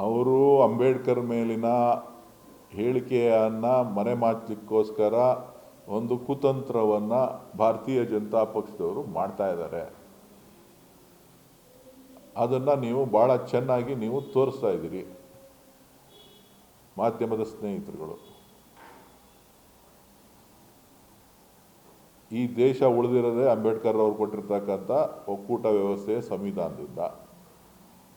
ಅವರು ಅಂಬೇಡ್ಕರ್ ಮೇಲಿನ ಹೇಳಿಕೆಯನ್ನು ಮರೆಮಾಚಲಿಕ್ಕೋಸ್ಕರ ಒಂದು ಕುತಂತ್ರವನ್ನು ಭಾರತೀಯ ಜನತಾ ಪಕ್ಷದವರು ಮಾಡ್ತಾ ಇದ್ದಾರೆ. ಅದನ್ನು ನೀವು ಭಾಳ ಚೆನ್ನಾಗಿ ನೀವು ತೋರಿಸ್ತಾ ಇದ್ದೀರಿ ಮಾಧ್ಯಮದ ಸ್ನೇಹಿತರುಗಳು. ಈ ದೇಶ ಉಳಿದಿರೋದೇ ಅಂಬೇಡ್ಕರ್ ಅವರು ಕೊಟ್ಟಿರ್ತಕ್ಕಂಥ ಒಕ್ಕೂಟ ವ್ಯವಸ್ಥೆಯ ಸಂವಿಧಾನದಿಂದ.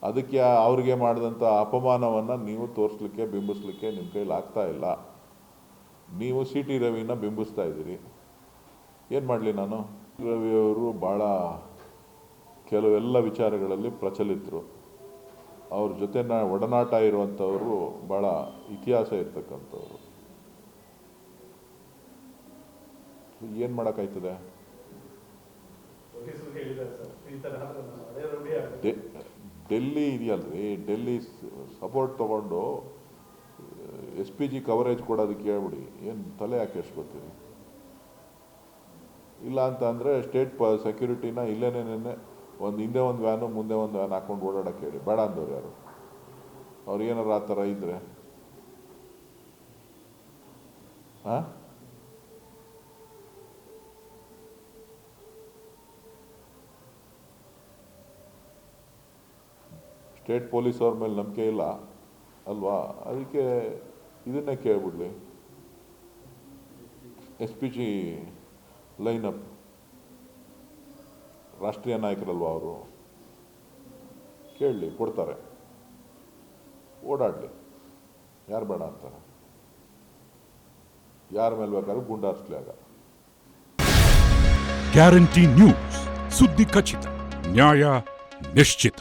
ಅದಕ್ಕೆ ಅವ್ರಿಗೆ ಮಾಡಿದಂಥ ಅಪಮಾನವನ್ನು ನೀವು ತೋರಿಸ್ಲಿಕ್ಕೆ ಬಿಂಬಿಸ್ಲಿಕ್ಕೆ ನಿಮ್ಮ ಕೈಲಿ ಆಗ್ತಾ ಇಲ್ಲ. ನೀವು ಸಿ ಟಿ ರವಿನ ಬಿಂಬಿಸ್ತಾ ಇದ್ದೀರಿ. ಏನು ಮಾಡಲಿ ನಾನು? ರವಿಯವರು ಭಾಳ ಕೆಲವೆಲ್ಲ ವಿಚಾರಗಳಲ್ಲಿ ಪ್ರಚಲಿತರು. ಅವ್ರ ಜೊತೆ ಒಡನಾಟ ಇರುವಂಥವರು ಭಾಳ ಇತಿಹಾಸ ಇರ್ತಕ್ಕಂಥವ್ರು. ಏನು ಮಾಡೋಕ್ಕಾಯ್ತದೆ? ಡೆಲ್ಲಿ ಇದೆಯಲ್ರಿ, ಡೆಲ್ಲಿ ಸಪೋರ್ಟ್ ತೊಗೊಂಡು SPG ಕವರೇಜ್ ಕೊಡೋದಕ್ಕೆ ಹೇಳ್ಬಿಡಿ. ಏನು ತಲೆ ಯಾಕೆ ಎಷ್ಟ್ಕೊತೀರಿ? ಇಲ್ಲ ಅಂತ ಅಂದರೆ ಸ್ಟೇಟ್ ಸೆಕ್ಯೂರಿಟಿನ ಇಲ್ಲೇನೇ ಒಂದು ಹಿಂದೆ ಒಂದು ವ್ಯಾನು ಮುಂದೆ ಒಂದು ವ್ಯಾನ್ ಹಾಕ್ಕೊಂಡು ಓಡಾಡೋಕ್ಕೆ ಹೇಳಿ. ಬೇಡ ಅಂದವ್ರು ಯಾರು? ಅವ್ರು ಏನಾರು ಆ ಥರ ಇದ್ದರೆ ಹಾಂ ಸ್ಟೇಟ್ ಪೊಲೀಸ್ ಅವ್ರ ಮೇಲೆ ನಂಬಿಕೆ ಇಲ್ಲ ಅಲ್ವಾ? ಅದಕ್ಕೆ ಇದನ್ನೇ ಕೇಳ್ಬಿಡ್ಲಿ. SPG ಲೈನಪ್ ರಾಷ್ಟ್ರೀಯ ನಾಯಕರಲ್ವ ಅವರು? ಕೇಳಲಿ, ಕೊಡ್ತಾರೆ. ಓಡಾಡಲಿ, ಯಾರು ಬೇಡ ಅಂತಾರೆ? ಯಾರ ಮೇಲೆ ಬೇಕಾದ್ರೂ ಗುಂಡಾರಿಸ್ಲಿ. ಆಗ ಗ್ಯಾರಂಟಿ ನ್ಯೂಸ್, ಸುದ್ದಿ ಖಚಿತ, ನ್ಯಾಯ ನಿಶ್ಚಿತ.